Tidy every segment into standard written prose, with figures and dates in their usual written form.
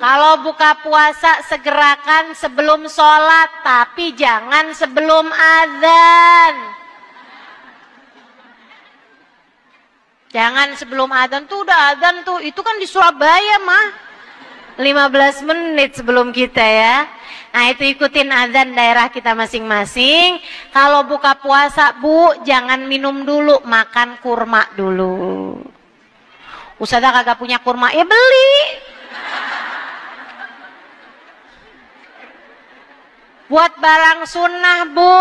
kalau buka puasa segerakan sebelum sholat, tapi jangan sebelum azan. Jangan sebelum azan tuh, udah azan tuh, itu kan di Surabaya mah 15 menit sebelum kita ya. Nah itu ikutin azan daerah kita masing-masing. Kalau buka puasa Bu, jangan minum dulu, makan kurma dulu. Ustazah kagak punya kurma, ya beli. Buat barang sunnah Bu,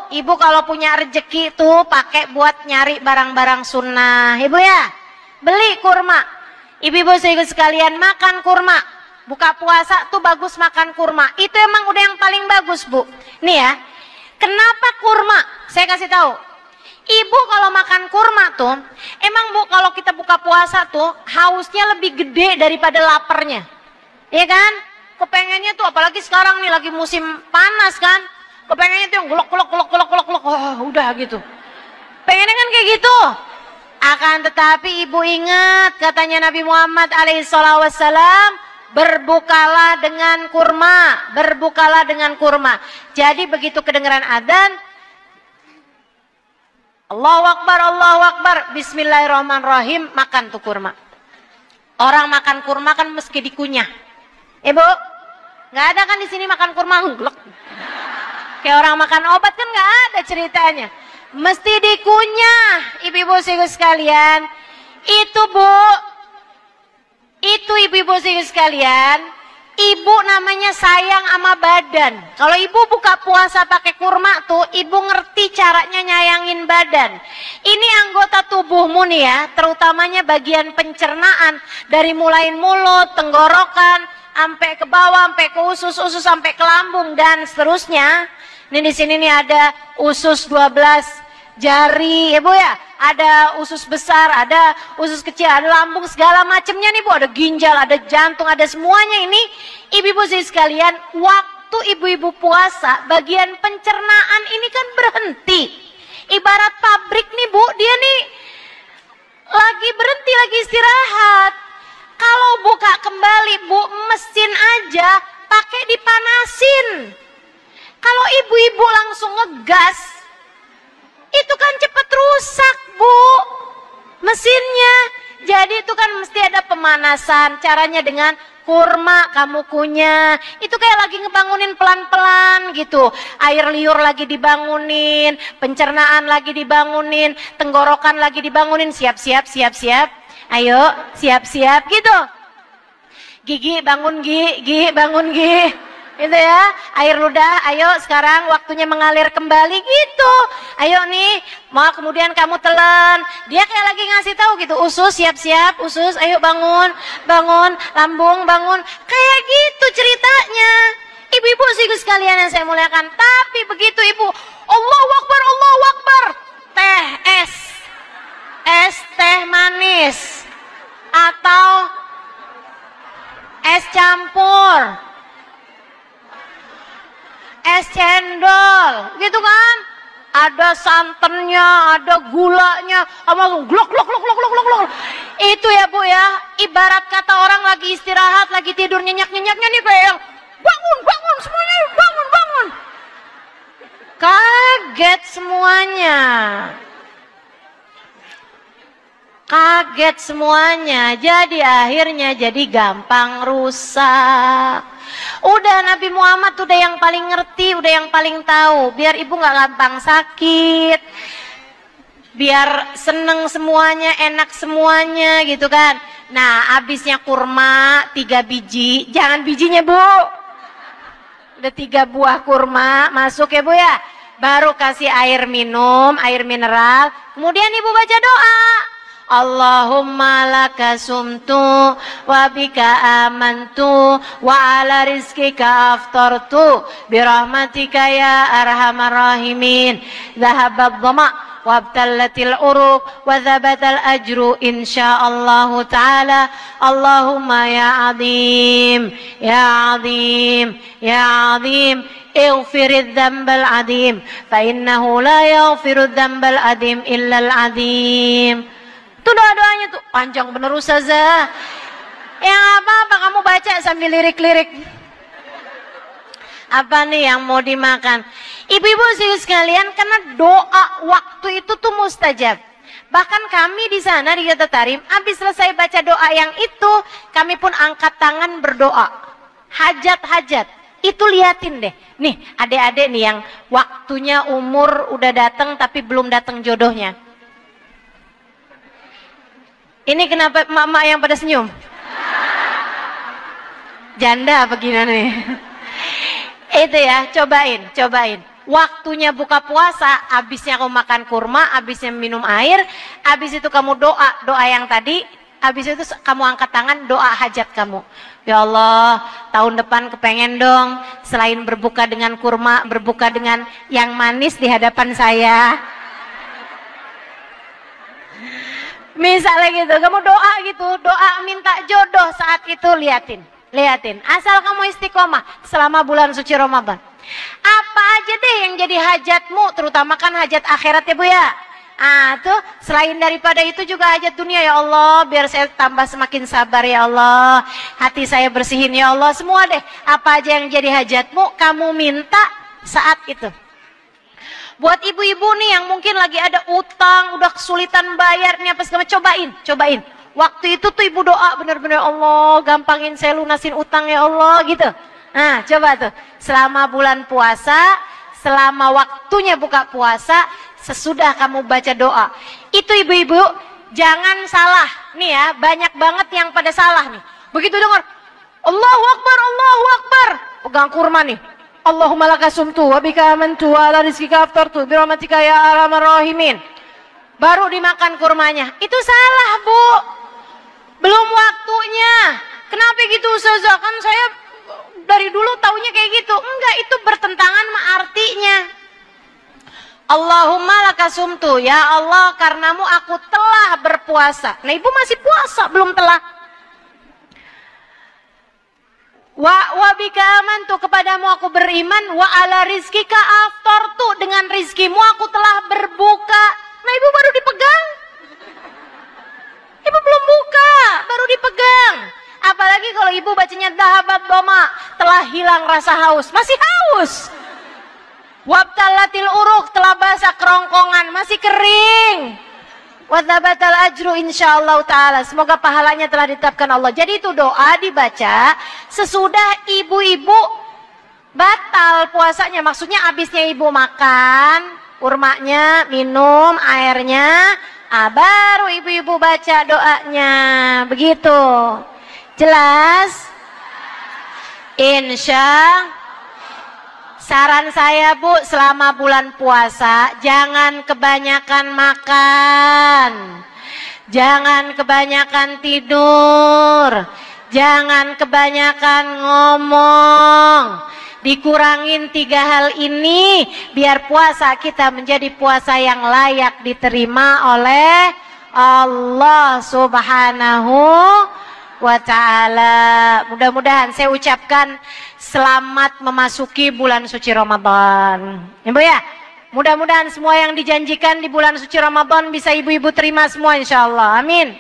ibu kalau punya rezeki tuh pakai buat nyari barang-barang sunnah, ibu ya. Beli kurma. Ibu-ibu sekalian makan kurma. Buka puasa tuh bagus makan kurma. Itu emang udah yang paling bagus Bu. Nih ya, kenapa kurma? Saya kasih tahu. Ibu kalau makan kurma tuh, emang Bu kalau kita buka puasa tuh hausnya lebih gede daripada laparnya, iya kan? Kepengennya tuh apalagi sekarang nih lagi musim panas kan, kepengennya tuh yang golok, udah gitu. Pengennya kan kayak gitu. Akan tetapi ibu ingat katanya Nabi Muhammad alaihissalam, berbukalah dengan kurma, berbukalah dengan kurma. Jadi begitu kedengaran adzan, Allahu Akbar, bismillahirrahmanirrahim, makan tuh kurma. Orang makan kurma kan meski dikunyah. Ibu, nggak ada kan di sini makan kurma glek. Kayak orang makan obat kan nggak ada ceritanya. Mesti dikunyah, ibu-ibu sekalian. Itu Bu, itu ibu-ibu sekalian. Ibu namanya sayang sama badan. Kalau ibu buka puasa pakai kurma tuh, ibu ngerti caranya nyayangin badan. Ini anggota tubuhmu nih ya, terutamanya bagian pencernaan, dari mulai mulut, tenggorokan, sampai ke bawah, sampai ke usus sampai ke lambung dan seterusnya. Ini di sini nih ada usus 12 jari, Ibu ya. Ada usus besar, ada usus kecil, ada lambung, segala macamnya nih Bu. Ada ginjal, ada jantung, ada semuanya ini. Ibu-ibu sekalian, waktu ibu-ibu puasa, bagian pencernaan ini kan berhenti. Ibarat pabrik nih Bu, dia nih lagi berhenti, lagi istirahat. Kalau buka kembali Bu, mesin aja pakai dipanasin. Kalau ibu-ibu langsung ngegas, itu kan cepet rusak Bu mesinnya. Jadi itu kan mesti ada pemanasan. Caranya dengan kurma kamu kunyah. Itu kayak lagi ngebangunin pelan-pelan gitu. Air liur lagi dibangunin, pencernaan lagi dibangunin, tenggorokan lagi dibangunin. Siap-siap. Ayo, siap-siap gitu. Gigi bangun, Gigi bangun, Gigi. Gitu ya. Air ludah, ayo sekarang waktunya mengalir kembali gitu. Ayo nih, mau kemudian kamu telan. Dia kayak lagi ngasih tahu gitu. Usus siap-siap, usus ayo bangun, lambung bangun. Kayak gitu ceritanya. Ibu-ibu sekalian yang saya muliakan. Tapi begitu Ibu, Allahu Akbar. Teh es teh manis atau es campur, es cendol gitu kan, ada santannya, ada gulanya, sama glok. Itu ya Bu ya, ibarat kata orang lagi istirahat, lagi tidur nyenyak-nyenyaknya nih, kayak yang bangun semuanya, bangun. Kaget semuanya. Jadi akhirnya jadi gampang rusak. Udah Nabi Muhammad udah yang paling ngerti, udah yang paling tahu. Biar ibu nggak gampang sakit, biar seneng semuanya, enak semuanya gitu kan. Nah habisnya kurma 3 biji, jangan bijinya Bu. Udah 3 buah kurma masuk ya Bu ya. Baru kasih air minum, air mineral. Kemudian ibu baca doa. Allahumma laka sumtu wa bika amantu wa ala rizkika aftartu birahmatika ya arhamar rahimin. Dhahabad dhama wa abtallatil uruq wa thabatal ajru insyaallah ta'ala. Allahumma ya azim ya azim ya azim اغفر الذنب العظيم فإنه لا يغفر الذنب العظيم إلا العظيم. Itu doa-doanya tuh panjang bener Ustazah. Yang apa-apa kamu baca sambil lirik-lirik. Apa nih yang mau dimakan? Ibu-ibu sekalian, karena doa waktu itu tuh mustajab. Bahkan kami di sana di Kota Tarim, habis selesai baca doa yang itu, kami pun angkat tangan berdoa. Hajat-hajat. Itu liatin deh. Nih, adik-adik nih yang waktunya umur udah datang tapi belum datang jodohnya. Ini kenapa emak-emak yang pada senyum? Janda apa gimana nih? Itu ya, cobain. Waktunya buka puasa, habisnya kamu makan kurma, habisnya minum air, habis itu kamu doa yang tadi, habis itu kamu angkat tangan doa hajat kamu. Ya Allah, tahun depan kepengen dong, selain berbuka dengan kurma, berbuka dengan yang manis di hadapan saya. Misalnya gitu, kamu doa gitu, doa minta jodoh saat itu, liatin. Asal kamu istiqomah selama bulan suci Ramadan. Apa aja deh yang jadi hajatmu, terutama kan hajat akhirat ya Bu ya. Tuh selain daripada itu juga hajat dunia, ya Allah biar saya tambah semakin sabar ya Allah, hati saya bersihin ya Allah, semua deh. Apa aja yang jadi hajatmu kamu minta saat itu. Buat ibu-ibu nih yang mungkin lagi ada utang, udah kesulitan bayarnya, apa segala, cobain. Waktu itu tuh ibu doa bener-bener, Allah gampangin saya lunasin utang ya Allah gitu. Nah coba tuh selama bulan puasa, selama waktunya buka puasa, sesudah kamu baca doa itu ibu-ibu jangan salah nih ya, banyak banget yang pada salah nih. Begitu dengar Allahu Akbar, pegang kurma nih, Allahumma laka sumtu wa bika amantu wa ala rizkika aftartu bi rahmatika ya arhamar rahimin, baru dimakan kurmanya. Itu salah Bu, belum waktunya. Kenapa gitu Ustazah? Kan saya dari dulu taunya kayak gitu. Enggak, itu bertentangan sama artinya. Allahumma laka sumtu, ya Allah karenamu aku telah berpuasa. Nah ibu masih puasa, belum telah. Wa bika amantu, kepadamu aku beriman, wa ala rizkika aftartu, dengan rizkimu aku telah berbuka. Nah ibu baru dipegang. Ibu belum buka, baru dipegang. Apalagi kalau ibu bacanya dhahabat doma, telah hilang rasa haus, masih haus. Wabtalatil uruk, telah basah kerongkongan, masih kering. Wadzabatal ajru insyaallah ta'ala, semoga pahalanya telah ditetapkan Allah. Jadi itu doa dibaca sesudah ibu-ibu batal puasanya, maksudnya habisnya ibu makan kurmanya, minum airnya, baru ibu-ibu baca doanya. Begitu. Jelas? Saran saya Bu, selama bulan puasa jangan kebanyakan makan, jangan kebanyakan tidur, jangan kebanyakan ngomong. Dikurangin 3 hal ini biar puasa kita menjadi puasa yang layak diterima oleh Allah Subhanahu wa ta'ala. Mudah-mudahan saya ucapkan selamat memasuki bulan suci Ramadan. Ibu ya, mudah-mudahan semua yang dijanjikan di bulan suci Ramadan bisa ibu-ibu terima semua insyaallah. Amin.